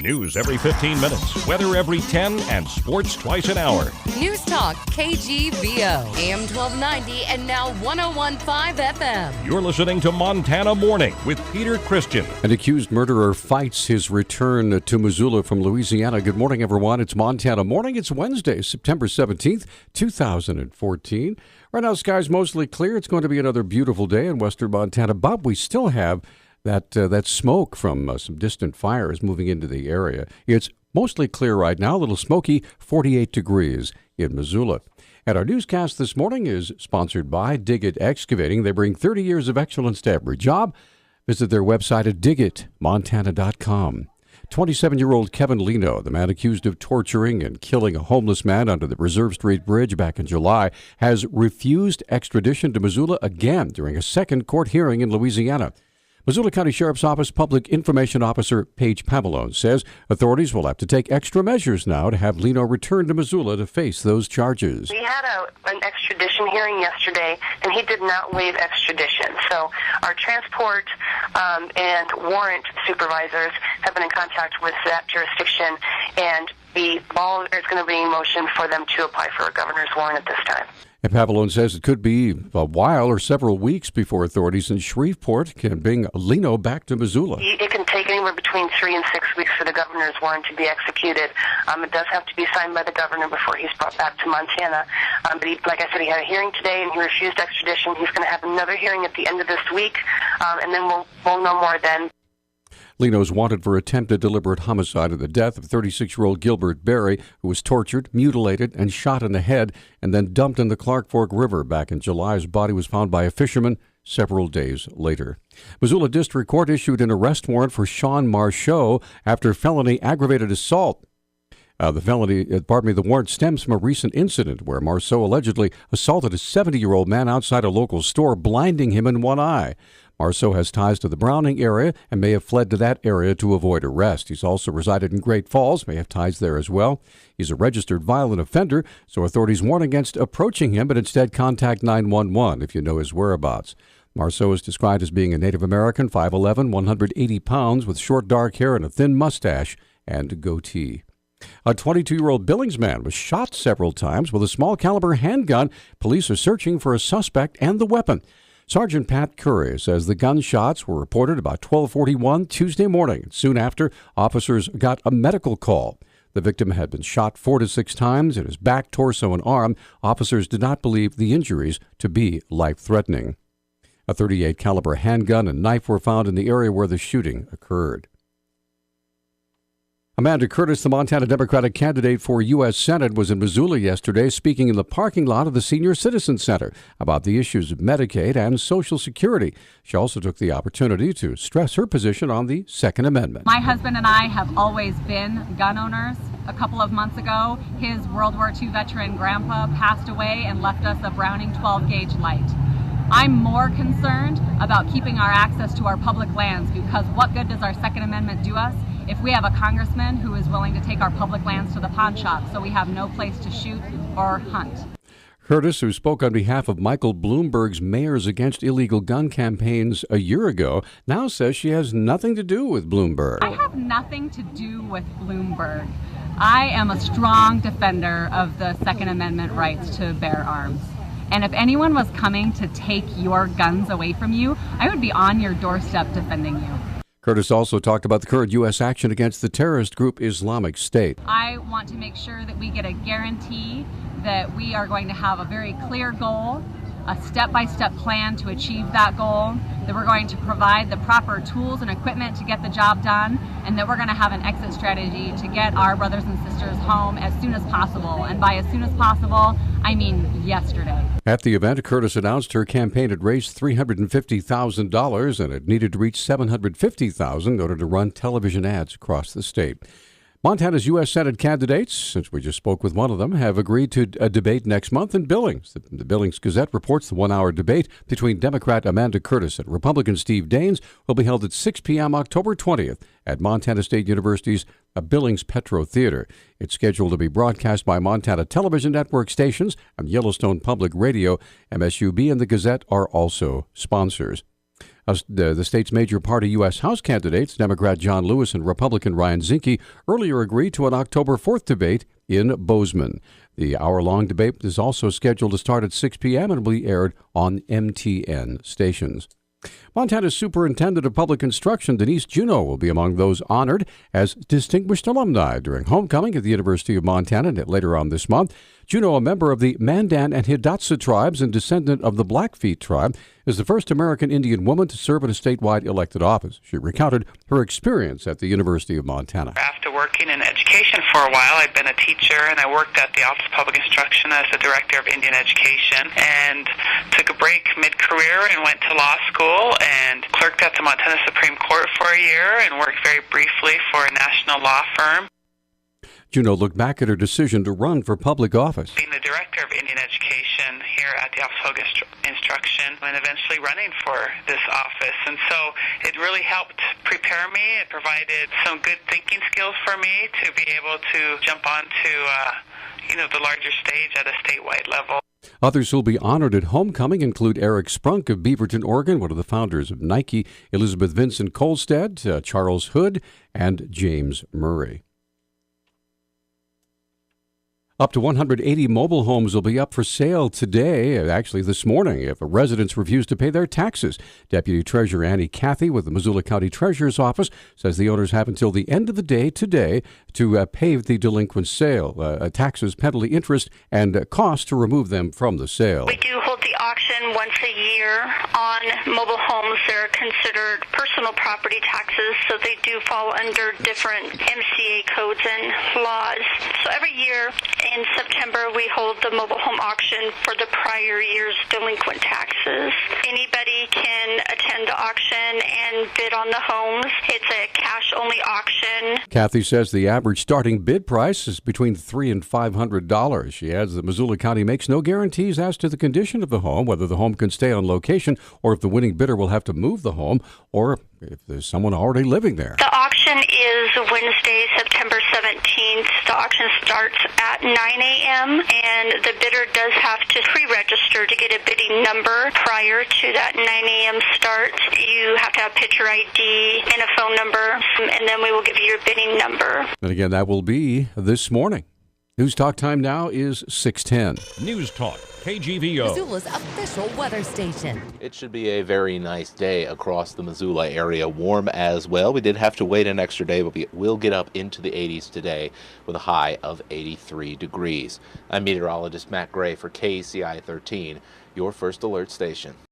News every 15 minutes, weather every 10, and sports twice an hour. Newstalk, KGVO, AM 1290 and now 101.5 FM. You're listening to Montana Morning with Peter Christian. An accused murderer fights his return to Missoula from Louisiana. Good morning, everyone. It's Montana Morning. It's Wednesday, September 17th, 2014. Right now, skies mostly clear. It's going to be another beautiful day in western Montana, but we still have that smoke from some distant fires moving into the area. It's mostly clear right now, a little smoky, 48 degrees in Missoula. And our newscast this morning is sponsored by Diggit Excavating. They bring 30 years of excellence to every job. Visit their website at digitmontana.com. 27-year-old Kevin Leno, the man accused of torturing and killing a homeless man under the Reserve Street Bridge back in July, has refused extradition to Missoula again during a second court hearing in Louisiana. Missoula County Sheriff's Office Public Information Officer Paige Pamelone says authorities will have to take extra measures now to have Leno return to Missoula to face those charges. We had an extradition hearing yesterday, and he did not waive extradition. So our transport and warrant supervisors have been in contact with that jurisdiction, and the ball is going to be in motion for them to apply for a governor's warrant at this time. And Pavelone says it could be a while or several weeks before authorities in Shreveport can bring Leno back to Missoula. It can take anywhere between 3 and 6 weeks for the governor's warrant to be executed. It does have to be signed by the governor before he's brought back to Montana. But like I said, he had a hearing today and he refused extradition. He's going to have another hearing at the end of this week, and then we'll know more then. Leno is wanted for attempted deliberate homicide in the death of 36-year-old Gilbert Berry, who was tortured, mutilated, and shot in the head, and then dumped in the Clark Fork River back in July. His body was found by a fisherman several days later. Missoula District Court issued an arrest warrant for Sean Marceau after felony aggravated assault. The warrant stems from a recent incident where Marceau allegedly assaulted a 70-year-old man outside a local store, blinding him in one eye. Marceau has ties to the Browning area and may have fled to that area to avoid arrest. He's also resided in Great Falls, may have ties there as well. He's a registered violent offender, so authorities warn against approaching him, but instead contact 911 if you know his whereabouts. Marceau is described as being a Native American, 5'11", 180 pounds, with short dark hair and a thin mustache and goatee. A 22-year-old Billings man was shot several times with a small-caliber handgun. Police are searching for a suspect and the weapon. Sergeant Pat Curry says the gunshots were reported about 12:41 Tuesday morning. Soon after, officers got a medical call. The victim had been shot 4 to 6 times in his back, torso, and arm. Officers did not believe the injuries to be life-threatening. A .38 caliber handgun and knife were found in the area where the shooting occurred. Amanda Curtis, the Montana Democratic candidate for U.S. Senate, was in Missoula yesterday speaking in the parking lot of the Senior Citizen Center about the issues of Medicaid and Social Security. She also took the opportunity to stress her position on the Second Amendment. My husband and I have always been gun owners. A couple of months ago, his World War II veteran grandpa passed away and left us a Browning 12-gauge light. I'm more concerned about keeping our access to our public lands, because what good does our Second Amendment do us if we have a congressman who is willing to take our public lands to the pawn shop so we have no place to shoot or hunt? Curtis, who spoke on behalf of Michael Bloomberg's Mayors Against Illegal Gun campaigns a year ago, now says she has nothing to do with Bloomberg. I have nothing to do with Bloomberg. I am a strong defender of the Second Amendment rights to bear arms. And if anyone was coming to take your guns away from you, I would be on your doorstep defending you. Curtis also talked about the current U.S. action against the terrorist group Islamic State. I want to make sure that we get a guarantee that we are going to have a very clear goal, a step-by-step plan to achieve that goal, that we're going to provide the proper tools and equipment to get the job done, and that we're going to have an exit strategy to get our brothers and sisters home as soon as possible. And by as soon as possible, I mean yesterday. At the event, Curtis announced her campaign had raised $350,000 and it needed to reach $750,000 in order to run television ads across the state. Montana's U.S. Senate candidates, since we just spoke with one of them, have agreed to a debate next month in Billings. The Billings Gazette reports the one-hour debate between Democrat Amanda Curtis and Republican Steve Daines will be held at 6 p.m. October 20th at Montana State University's Billings Petro Theater. It's scheduled to be broadcast by Montana Television Network stations and Yellowstone Public Radio. MSUB and the Gazette are also sponsors. The state's major party U.S. House candidates, Democrat John Lewis and Republican Ryan Zinke, earlier agreed to an October 4th debate in Bozeman. The hour-long debate is also scheduled to start at 6 p.m. and will be aired on MTN stations. Montana's Superintendent of Public Instruction, Denise Juneau, will be among those honored as distinguished alumni during homecoming at the University of Montana later on this month. Juneau, a member of the Mandan and Hidatsa tribes and descendant of the Blackfeet tribe, is the first American Indian woman to serve in a statewide elected office. She recounted her experience at the University of Montana. After working in education for a while, I've been a teacher, and I worked at the Office of Public Instruction as the Director of Indian Education, and took a break mid-career and went to law school and clerked at the Montana Supreme Court for a year and worked very briefly for a national law firm. Juneau looked back at her decision to run for public office. Being the Director of Indian Education here at the Office of Public Instruction and eventually running for this office. And so it really helped prepare me. It provided some good thinking skills for me to be able to jump onto the larger stage at a statewide level. Others who will be honored at homecoming include Eric Sprunk of Beaverton, Oregon, one of the founders of Nike, Elizabeth Vincent Kolstad, Charles Hood, and James Murray. Up to 180 mobile homes will be up for sale today, actually this morning, if residents refuse to pay their taxes. Deputy Treasurer Annie Cathy with the Missoula County Treasurer's Office says the owners have until the end of the day today to pay the delinquent sale, taxes, penalty, interest, and cost to remove them from the sale. We do hold the auction once a year on mobile homes. They're considered personal property taxes, so they do fall under different MCA codes and laws. So every year in September, we hold the mobile home auction for the prior year's delinquent taxes. Anybody can attend the auction and bid on the homes. It's a cash-only auction. Cathy says the average starting bid price is between $300 and $500. She adds that Missoula County makes no guarantees as to the condition of the home, whether the home can stay on location, or if the winning bidder will have to move the home, or if there's someone already living there. The auction is Wednesday, September 17th. The auction starts at 9 a.m. and the bidder does have to pre-register to get a bidding number prior to that 9 a.m. start. You have to have picture ID and a phone number, and then we will give you your bidding number. And again, that will be this morning. News Talk time now is 6:10. News Talk, KGVO. Missoula's official weather station. It should be a very nice day across the Missoula area. Warm as well. We did have to wait an extra day, but we will get up into the 80s today with a high of 83 degrees. I'm meteorologist Matt Gray for KCI 13, your first alert station.